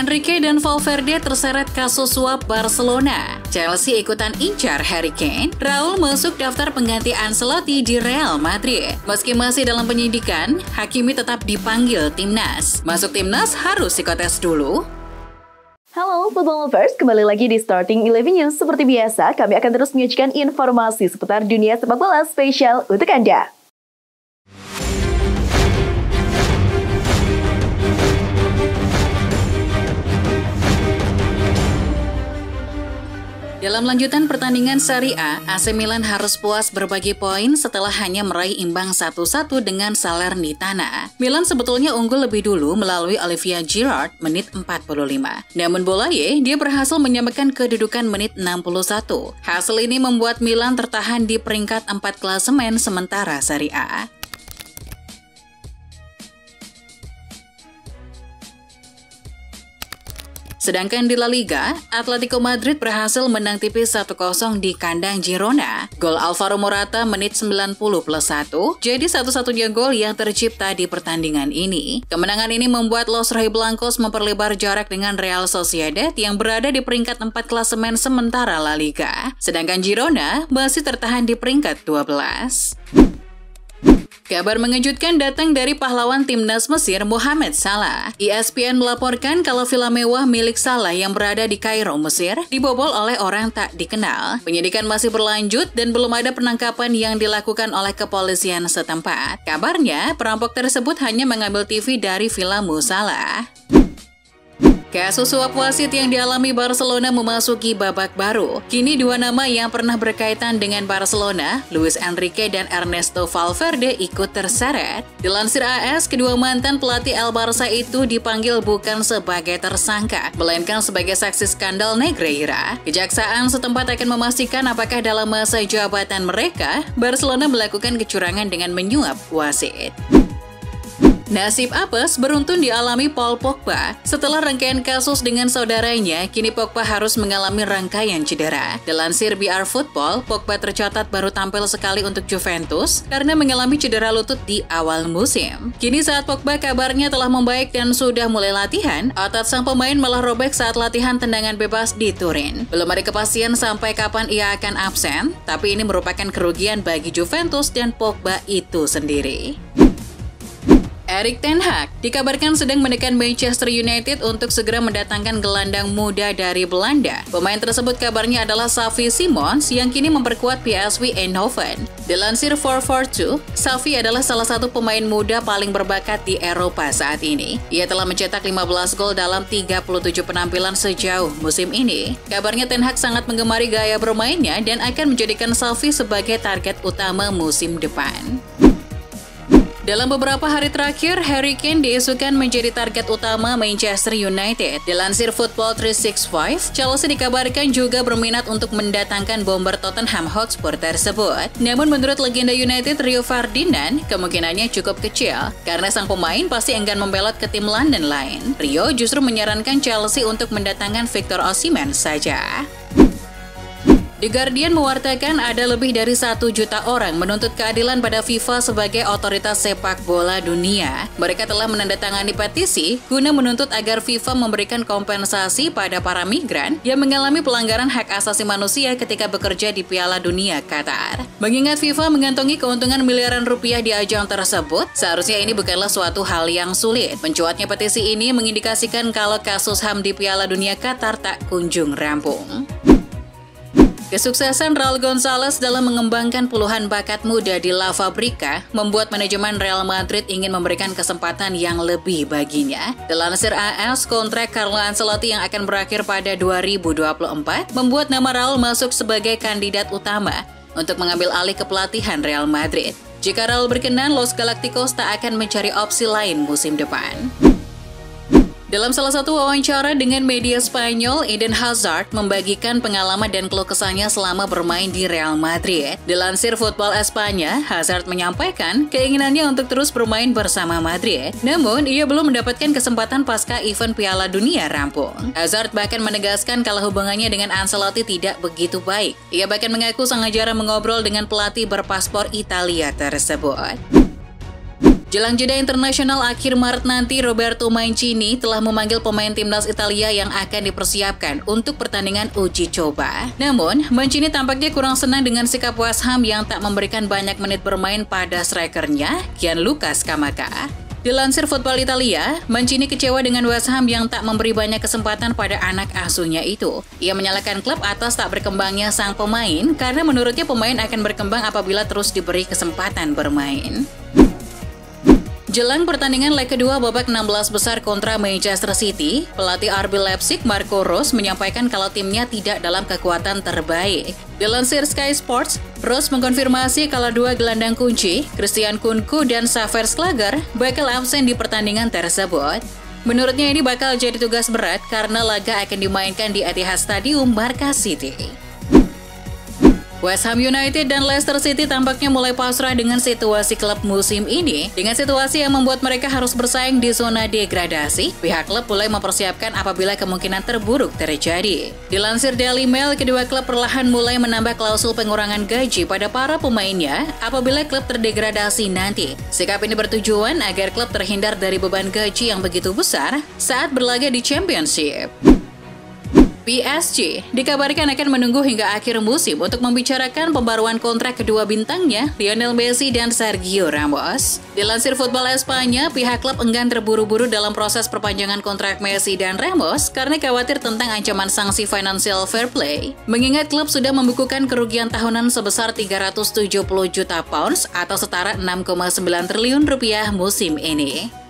Enrique dan Valverde terseret kasus suap Barcelona. Chelsea ikutan incar Harry Kane. Raul masuk daftar pengganti Ancelotti di Real Madrid. Meski masih dalam penyidikan, Hakimi tetap dipanggil timnas. Masuk timnas harus psikotes dulu. Halo Football Lovers, kembali lagi di Starting 11 News. Seperti biasa, kami akan terus menyajikan informasi seputar dunia sepak bola spesial untuk Anda. Dalam lanjutan pertandingan Serie A, AC Milan harus puas berbagi poin setelah hanya meraih imbang 1-1 dengan Salernitana. Milan sebetulnya unggul lebih dulu melalui Olivier Giroud menit 45. Namun Bolaye, dia berhasil menyamakan kedudukan menit 61. Hasil ini membuat Milan tertahan di peringkat 4 klasemen sementara Serie A. Sedangkan di La Liga, Atletico Madrid berhasil menang tipis 1-0 di kandang Girona. Gol Alvaro Morata menit 90+1 jadi satu-satunya gol yang tercipta di pertandingan ini. Kemenangan ini membuat Los Rojiblancos memperlebar jarak dengan Real Sociedad yang berada di peringkat 4 klasemen sementara La Liga. Sedangkan Girona masih tertahan di peringkat 12. Kabar mengejutkan datang dari pahlawan timnas Mesir Mohamed Salah. ESPN melaporkan kalau villa mewah milik Salah yang berada di Kairo, Mesir, dibobol oleh orang tak dikenal. Penyidikan masih berlanjut dan belum ada penangkapan yang dilakukan oleh kepolisian setempat. Kabarnya, perampok tersebut hanya mengambil TV dari villa Salah. Kasus suap wasit yang dialami Barcelona memasuki babak baru. Kini dua nama yang pernah berkaitan dengan Barcelona, Luis Enrique dan Ernesto Valverde ikut terseret. Dilansir AS, kedua mantan pelatih El Barça itu dipanggil bukan sebagai tersangka, melainkan sebagai saksi skandal Negreira. Kejaksaan setempat akan memastikan apakah dalam masa jabatan mereka, Barcelona melakukan kecurangan dengan menyuap wasit. Nasib apes beruntun dialami Paul Pogba. Setelah rangkaian kasus dengan saudaranya, kini Pogba harus mengalami rangkaian cedera. Dilansir BR Football, Pogba tercatat baru tampil sekali untuk Juventus karena mengalami cedera lutut di awal musim. Kini saat Pogba kabarnya telah membaik dan sudah mulai latihan, otot sang pemain malah robek saat latihan tendangan bebas di Turin. Belum ada kepastian sampai kapan ia akan absen, tapi ini merupakan kerugian bagi Juventus dan Pogba itu sendiri. Erik ten Hag dikabarkan sedang menekan Manchester United untuk segera mendatangkan gelandang muda dari Belanda. Pemain tersebut kabarnya adalah Xavi Simons yang kini memperkuat PSV Eindhoven. Dilansir 442, Xavi adalah salah satu pemain muda paling berbakat di Eropa saat ini. Ia telah mencetak 15 gol dalam 37 penampilan sejauh musim ini. Kabarnya ten Hag sangat menggemari gaya bermainnya dan akan menjadikan Xavi sebagai target utama musim depan. Dalam beberapa hari terakhir, Harry Kane diisukan menjadi target utama Manchester United. Dilansir Football 365, Chelsea dikabarkan juga berminat untuk mendatangkan bomber Tottenham Hotspur tersebut. Namun menurut legenda United Rio Ferdinand, kemungkinannya cukup kecil karena sang pemain pasti enggan membelot ke tim London lain. Rio justru menyarankan Chelsea untuk mendatangkan Victor Osimhen saja. The Guardian mewartakan ada lebih dari 1 juta orang menuntut keadilan pada FIFA sebagai otoritas sepak bola dunia. Mereka telah menandatangani petisi guna menuntut agar FIFA memberikan kompensasi pada para migran yang mengalami pelanggaran hak asasi manusia ketika bekerja di Piala Dunia Qatar. Mengingat FIFA mengantongi keuntungan miliaran rupiah di ajang tersebut, seharusnya ini bukanlah suatu hal yang sulit. Mencuatnya petisi ini mengindikasikan kalau kasus HAM di Piala Dunia Qatar tak kunjung rampung. Kesuksesan Raul Gonzalez dalam mengembangkan puluhan bakat muda di La Fabrica membuat manajemen Real Madrid ingin memberikan kesempatan yang lebih baginya. Dilansir AS, kontrak Carlo Ancelotti yang akan berakhir pada 2024 membuat nama Raul masuk sebagai kandidat utama untuk mengambil alih kepelatihan Real Madrid. Jika Raul berkenan, Los Galacticos tak akan mencari opsi lain musim depan. Dalam salah satu wawancara dengan media Spanyol, Eden Hazard membagikan pengalaman dan keluh kesahnya selama bermain di Real Madrid. Dilansir Football Espanya, Hazard menyampaikan keinginannya untuk terus bermain bersama Madrid. Namun, ia belum mendapatkan kesempatan pasca event Piala Dunia rampung. Hazard bahkan menegaskan kalau hubungannya dengan Ancelotti tidak begitu baik. Ia bahkan mengaku sangat jarang mengobrol dengan pelatih berpaspor Italia tersebut. Jelang jeda internasional akhir Maret nanti, Roberto Mancini telah memanggil pemain timnas Italia yang akan dipersiapkan untuk pertandingan uji coba. Namun, Mancini tampaknya kurang senang dengan sikap West Ham yang tak memberikan banyak menit bermain pada strikernya, Gianluca Scamacca. Dilansir Football Italia, Mancini kecewa dengan West Ham yang tak memberi banyak kesempatan pada anak asuhnya itu. Ia menyalahkan klub atas tak berkembangnya sang pemain karena menurutnya pemain akan berkembang apabila terus diberi kesempatan bermain. Jelang pertandingan leg kedua babak 16 besar kontra Manchester City, pelatih RB Leipzig Marco Rose menyampaikan kalau timnya tidak dalam kekuatan terbaik. Dilansir Sky Sports, Rose mengkonfirmasi kalau dua gelandang kunci, Christian Kunku dan Xaver Schlager, bakal absen di pertandingan tersebut. Menurutnya ini bakal jadi tugas berat karena laga akan dimainkan di Etihad Stadium markas City. West Ham United dan Leicester City tampaknya mulai pasrah dengan situasi klub musim ini. Dengan situasi yang membuat mereka harus bersaing di zona degradasi, pihak klub mulai mempersiapkan apabila kemungkinan terburuk terjadi. Dilansir Daily Mail, kedua klub perlahan mulai menambah klausul pengurangan gaji pada para pemainnya apabila klub terdegradasi nanti. Sikap ini bertujuan agar klub terhindar dari beban gaji yang begitu besar saat berlaga di Championship. PSG dikabarkan akan menunggu hingga akhir musim untuk membicarakan pembaruan kontrak kedua bintangnya, Lionel Messi dan Sergio Ramos. Dilansir Football Espanya, pihak klub enggan terburu-buru dalam proses perpanjangan kontrak Messi dan Ramos karena khawatir tentang ancaman sanksi financial fair play. Mengingat klub sudah membukukan kerugian tahunan sebesar 370 juta pounds atau setara 6,9 triliun rupiah musim ini.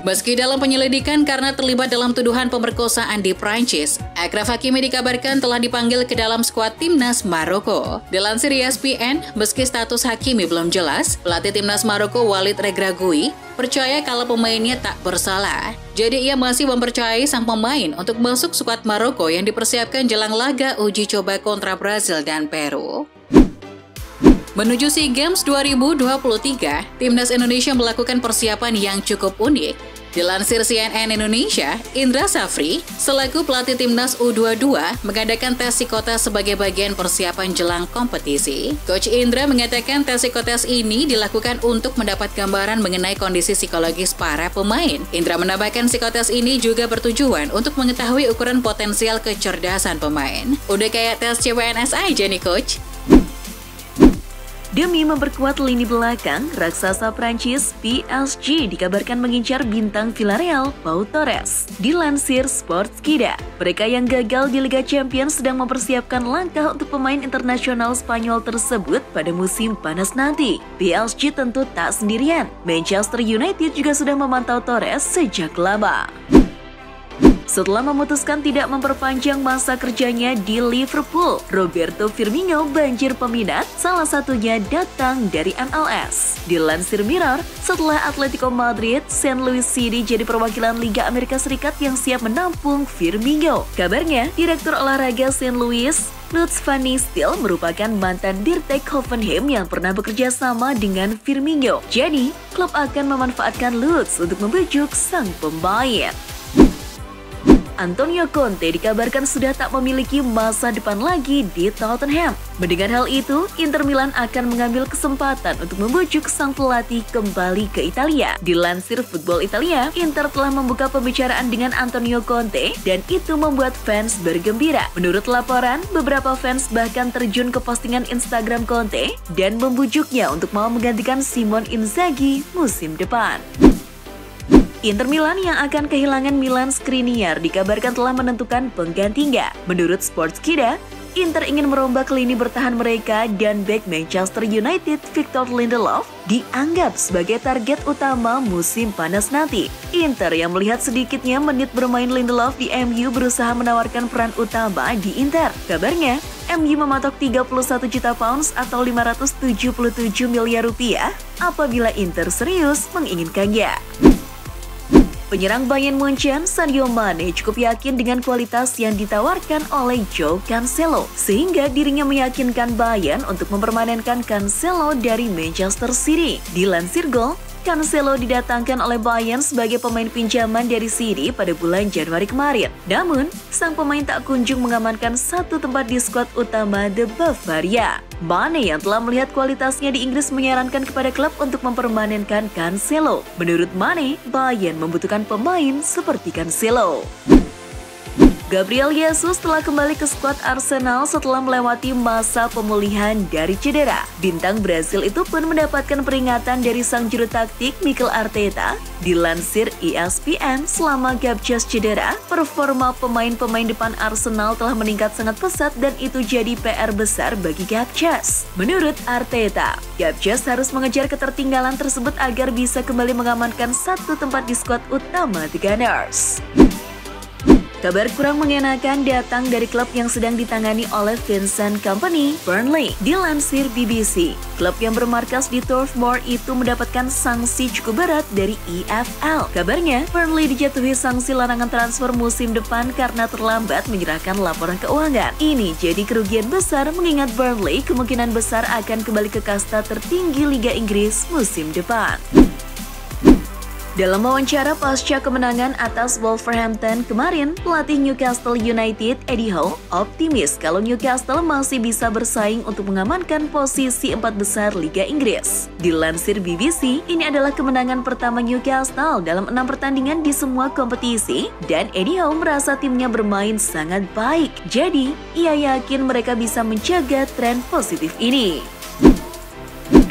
Meski dalam penyelidikan karena terlibat dalam tuduhan pemerkosaan di Prancis, Achraf Hakimi dikabarkan telah dipanggil ke dalam skuad timnas Maroko. Dilansir ESPN, meski status Hakimi belum jelas, pelatih timnas Maroko Walid Regragui percaya kalau pemainnya tak bersalah. Jadi ia masih mempercayai sang pemain untuk masuk skuad Maroko yang dipersiapkan jelang laga uji coba kontra Brazil dan Peru. Menuju SEA Games 2023, Timnas Indonesia melakukan persiapan yang cukup unik. Dilansir CNN Indonesia, Indra Safri, selaku pelatih Timnas U22, mengadakan tes psikotes sebagai bagian persiapan jelang kompetisi. Coach Indra mengatakan tes psikotes ini dilakukan untuk mendapat gambaran mengenai kondisi psikologis para pemain. Indra menambahkan psikotes ini juga bertujuan untuk mengetahui ukuran potensial kecerdasan pemain. Udah kayak tes CPNS aja nih, Coach. Demi memperkuat lini belakang, raksasa Prancis PSG dikabarkan mengincar bintang Villarreal Pau Torres. Dilansir Sportskida, mereka yang gagal di Liga Champions sedang mempersiapkan langkah untuk pemain internasional Spanyol tersebut pada musim panas nanti. PSG tentu tak sendirian. Manchester United juga sudah memantau Torres sejak lama. Setelah memutuskan tidak memperpanjang masa kerjanya di Liverpool, Roberto Firmino banjir peminat, salah satunya datang dari MLS. Dilansir Mirror, setelah Atletico Madrid, St. Louis City jadi perwakilan Liga Amerika Serikat yang siap menampung Firmino. Kabarnya, Direktur Olahraga St. Louis, Lutz Van Nistel merupakan mantan Dirtek Hoffenheim yang pernah bekerja sama dengan Firmino. Jadi, klub akan memanfaatkan Lutz untuk membujuk sang pemain. Antonio Conte dikabarkan sudah tak memiliki masa depan lagi di Tottenham. Mendengar hal itu, Inter Milan akan mengambil kesempatan untuk membujuk sang pelatih kembali ke Italia. Dilansir Football Italia, Inter telah membuka pembicaraan dengan Antonio Conte dan itu membuat fans bergembira. Menurut laporan, beberapa fans bahkan terjun ke postingan Instagram Conte dan membujuknya untuk mau menggantikan Simone Inzaghi musim depan. Inter Milan yang akan kehilangan Milan Skriniar dikabarkan telah menentukan penggantinya. Menurut Sportskida, Inter ingin merombak lini bertahan mereka dan bek Manchester United Victor Lindelof dianggap sebagai target utama musim panas nanti. Inter yang melihat sedikitnya menit bermain Lindelof di MU berusaha menawarkan peran utama di Inter. Kabarnya, MU mematok 31 juta pounds atau 577 miliar rupiah apabila Inter serius menginginkannya. Penyerang Bayern Munchen, Sadio Mane cukup yakin dengan kualitas yang ditawarkan oleh Joao Cancelo, sehingga dirinya meyakinkan Bayern untuk mempermanenkan Cancelo dari Manchester City. Dilansir Goal, Cancelo didatangkan oleh Bayern sebagai pemain pinjaman dari City pada bulan Januari kemarin. Namun, sang pemain tak kunjung mengamankan satu tempat di skuad utama The Bavaria. Mane yang telah melihat kualitasnya di Inggris menyarankan kepada klub untuk mempermanenkan Cancelo. Menurut Mane, Bayern membutuhkan pemain seperti Cancelo. Gabriel Jesus telah kembali ke skuad Arsenal setelah melewati masa pemulihan dari cedera. Bintang Brasil itu pun mendapatkan peringatan dari sang juru taktik Mikel Arteta. Dilansir ESPN, selama Gabjas cedera, performa pemain-pemain depan Arsenal telah meningkat sangat pesat dan itu jadi PR besar bagi Gabjas. Menurut Arteta, Gabjas harus mengejar ketertinggalan tersebut agar bisa kembali mengamankan satu tempat di skuad utama The Gunners. Kabar kurang mengenakan datang dari klub yang sedang ditangani oleh Vincent Kompany, Burnley. Dilansir BBC, klub yang bermarkas di Turf Moor itu mendapatkan sanksi cukup berat dari EFL. Kabarnya, Burnley dijatuhi sanksi larangan transfer musim depan karena terlambat menyerahkan laporan keuangan. Ini jadi kerugian besar mengingat Burnley kemungkinan besar akan kembali ke kasta tertinggi Liga Inggris musim depan. Dalam wawancara pasca kemenangan atas Wolverhampton kemarin, pelatih Newcastle United Eddie Howe optimis kalau Newcastle masih bisa bersaing untuk mengamankan posisi 4 besar Liga Inggris. Dilansir BBC, ini adalah kemenangan pertama Newcastle dalam 6 pertandingan di semua kompetisi dan Eddie Howe merasa timnya bermain sangat baik. Jadi, ia yakin mereka bisa menjaga tren positif ini.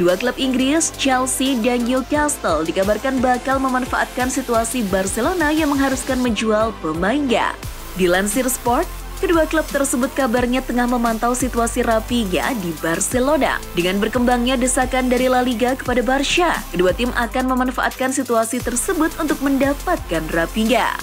Dua klub Inggris, Chelsea dan Newcastle, dikabarkan bakal memanfaatkan situasi Barcelona yang mengharuskan menjual pemainnya. Dilansir Sport, kedua klub tersebut kabarnya tengah memantau situasi Raphinha di Barcelona. Dengan berkembangnya desakan dari La Liga kepada Barca, kedua tim akan memanfaatkan situasi tersebut untuk mendapatkan Raphinha.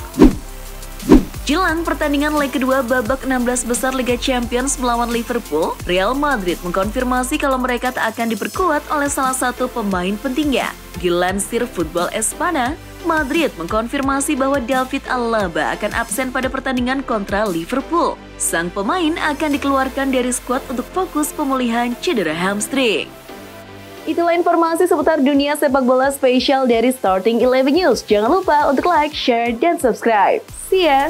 Jelang pertandingan leg kedua babak 16 besar Liga Champions melawan Liverpool, Real Madrid mengkonfirmasi kalau mereka tak akan diperkuat oleh salah satu pemain pentingnya. Dilansir Football Espana, Madrid mengkonfirmasi bahwa David Alaba akan absen pada pertandingan kontra Liverpool. Sang pemain akan dikeluarkan dari skuad untuk fokus pemulihan cedera hamstring. Itulah informasi seputar dunia sepak bola spesial dari Starting 11 News. Jangan lupa untuk like, share, dan subscribe. See ya!